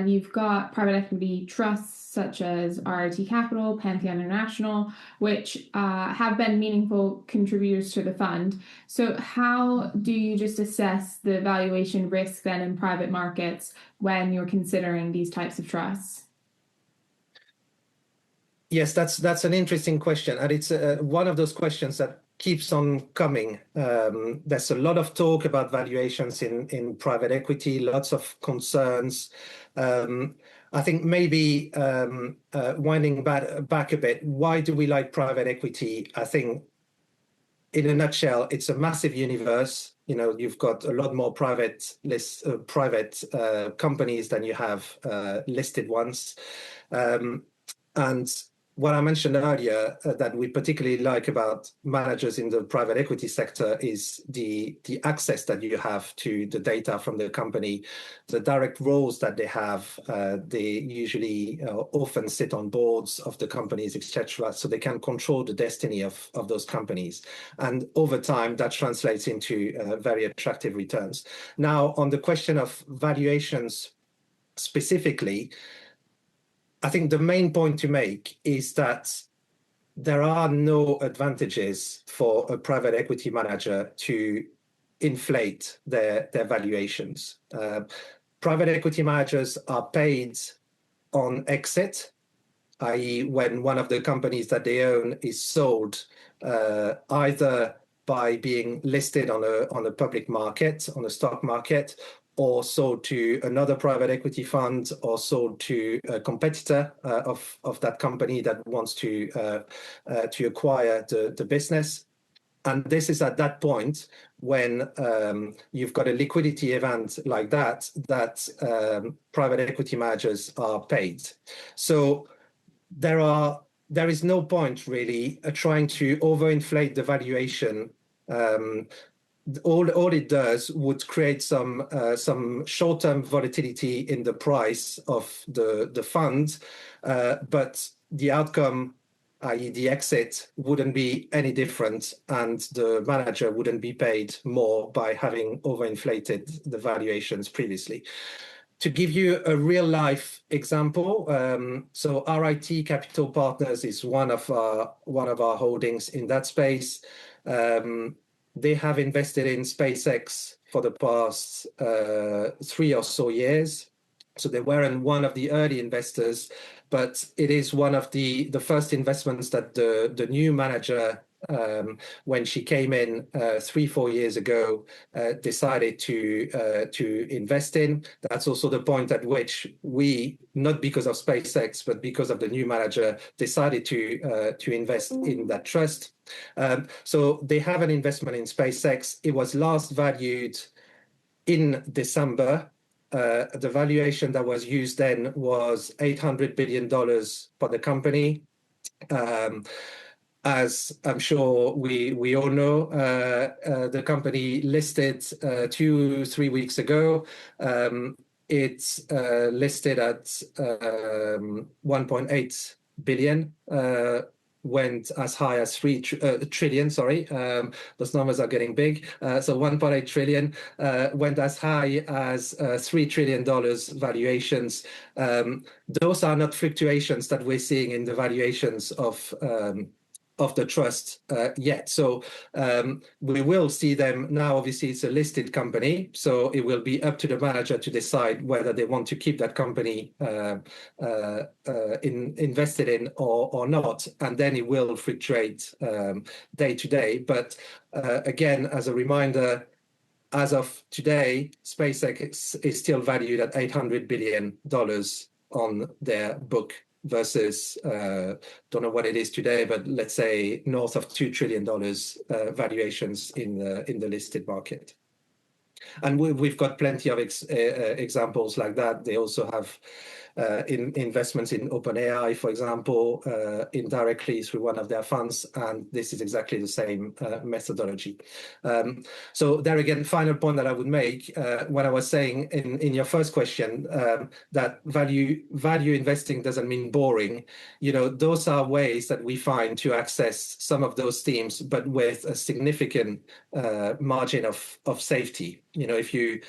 And you've got private equity trusts such as RRT Capital, Pantheon International, which have been meaningful contributors to the fund. So how do you just assess the valuation risk then in private markets when you're considering these types of trusts? Yes, that's an interesting question, and it's one of those questions that keeps on coming. There's a lot of talk about valuations in private equity, lots of concerns. I think maybe winding back a bit, why do we like private equity? I think in a nutshell, it's a massive universe. You've got a lot more private companies than you have listed ones. And what I mentioned earlier that we particularly like about managers in the private equity sector is the access that you have to the data from the company, the direct roles that they have. They usually often sit on boards of the companies, etc., so they can control the destiny of those companies. And over time, that translates into very attractive returns. Now, on the question of valuations specifically, I think the main point to make is that there are no advantages for a private equity manager to inflate their valuations. Private equity managers are paid on exit, i.e. when one of the companies that they own is sold, either by being listed on a public market, on a stock market, or sold to another private equity fund, or sold to a competitor of that company that wants to acquire the business. And this is at that point when you've got a liquidity event like that private equity managers are paid. So there is no point really trying to overinflate the valuation. All it does would create some short-term volatility in the price of the fund, but the outcome, i.e. the exit, wouldn't be any different, and the manager wouldn't be paid more by having overinflated the valuations previously. To give you a real-life example, so RIT Capital Partners is one of our holdings in that space. They have invested in SpaceX for the past 3 or so years. So they weren't one of the early investors, but it is one of the first investments that the new manager, when she came in 3-4 years ago, decided to invest in. That's also the point at which we, not because of SpaceX, but because of the new manager, decided to invest in that trust. So they have an investment in SpaceX. It was last valued in December. The valuation that was used then was $800 billion for the company. As I'm sure we all know, the company listed 2-3 weeks ago. It's listed at 1.8 billion. Went as high as 3 trillion, sorry, those numbers are getting big. So 1.8 trillion went as high as $3 trillion valuations. Those are not fluctuations that we're seeing in the valuations of the trust yet. So we will see them now. Obviously, it's a listed company, so it will be up to the manager to decide whether they want to keep that company invested in or not, and then it will fluctuate day to day. But again, as a reminder, as of today, SpaceX is still valued at $800 billion on their book, versus don't know what it is today, but let's say north of $2 trillion valuations in the listed market. And we've got plenty of examples like that. They also have investments in OpenAI, for example, indirectly through one of their funds, and this is exactly the same methodology. So there again, final point that I would make, when I was saying in your first question that value investing doesn't mean boring. Those are ways that we find to access some of those themes, but with a significant margin of safety. If you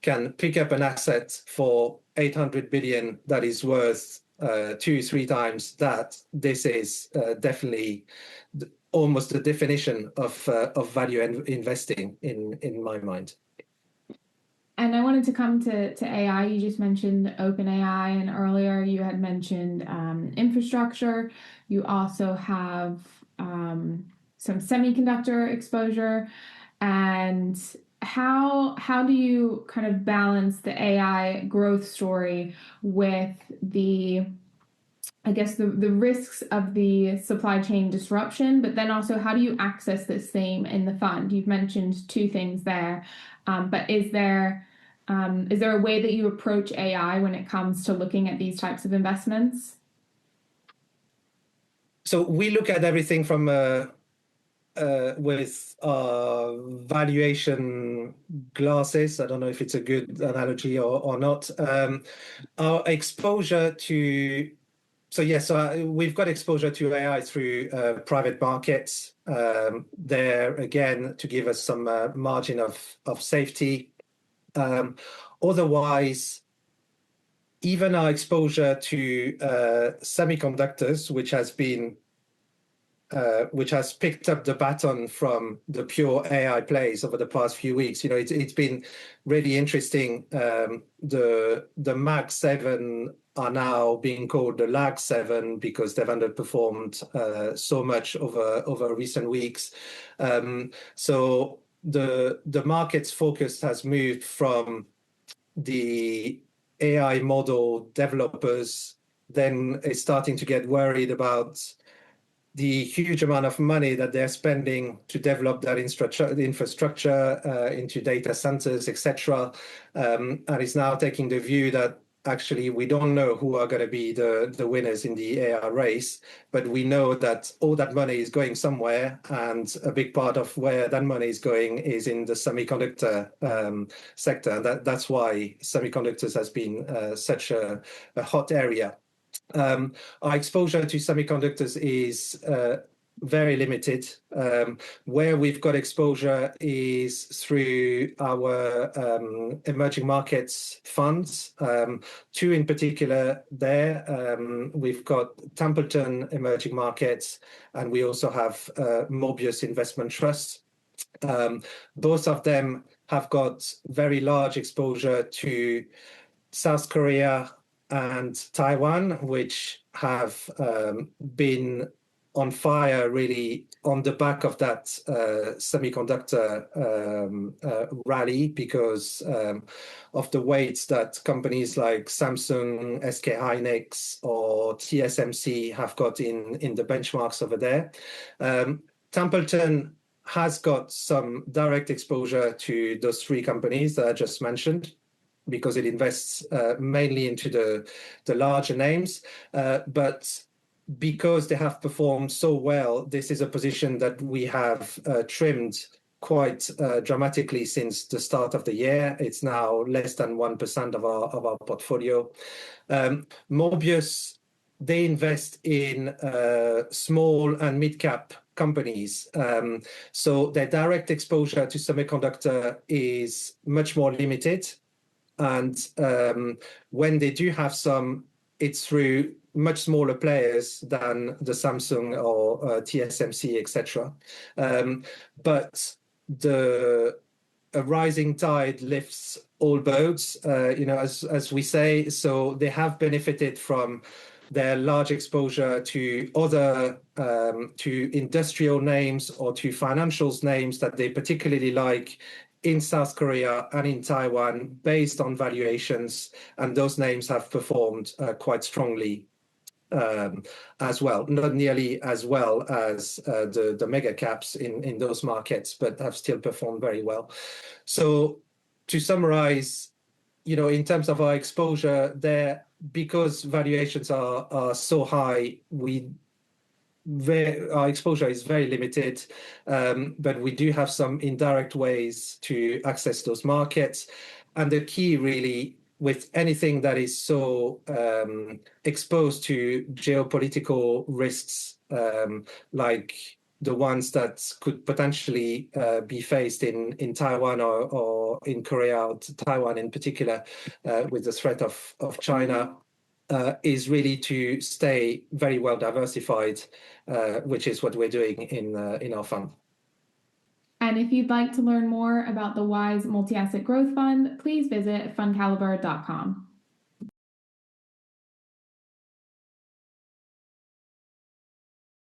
can pick up an asset for 800 billion that is worth 2-3 times that, this is definitely almost the definition of value investing in my mind. And I wanted to come to AI. You just mentioned OpenAI, and earlier you had mentioned infrastructure. You also have some semiconductor exposure. And how do you kind of balance the AI growth story with I guess the risks of the supply chain disruption, but then also how do you access this theme in the fund? You've mentioned two things there, but is there a way that you approach AI when it comes to looking at these types of investments? So we look at everything from with valuation glasses. I don't know if it's a good analogy or not. Our exposure to we've got exposure to AI through private markets. There again to give us some margin of safety. Otherwise, even our exposure to semiconductors, which has picked up the baton from the pure AI plays over the past few weeks. It's been really interesting. The Mag 7 are now being called the Lag 7 because they've underperformed so much over recent weeks. So the market's focus has moved from the AI model developers, then is starting to get worried about the huge amount of money that they're spending to develop that infrastructure into data centers, etc. And is now taking the view that actually we don't know who are going to be the winners in the AI race, but we know that all that money is going somewhere, and a big part of where that money is going is in the semiconductor sector. And that's why semiconductors has been such a hot area. Our exposure to semiconductors is very limited. Where we've got exposure is through our emerging markets funds. Two in particular there. We've got Templeton Emerging Markets, and we also have Mobius Investment Trust. Both of them have got very large exposure to South Korea and Taiwan, which have been on fire really on the back of that semiconductor rally because of the weight that companies like Samsung, SK Hynix, or TSMC have got in the benchmarks over there. Templeton has got some direct exposure to those three companies that I just mentioned, because it invests mainly into the larger names. But because they have performed so well, this is a position that we have trimmed quite dramatically since the start of the year. It's now less than 1% of our portfolio. Mobius, they invest in small and mid-cap companies. So their direct exposure to semiconductor is much more limited. And when they do have some, it's through much smaller players than the Samsung or TSMC, etc. But a rising tide lifts all boats, as we say. So they have benefited from their large exposure to other to industrial names or to financials names that they particularly like in South Korea and in Taiwan, based on valuations, and those names have performed quite strongly as well. Not nearly as well as the mega caps in those markets, but have still performed very well. So to summarize, in terms of our exposure there, because valuations are so high, our exposure is very limited, but we do have some indirect ways to access those markets. And the key really with anything that is so exposed to geopolitical risks, like the ones that could potentially be faced in Taiwan or in Korea, or Taiwan in particular, with the threat of China, is really to stay very well diversified, which is what we're doing in our fund. And if you'd like to learn more about the Wise Multi-Asset Growth Fund, please visit fundcaliber.com.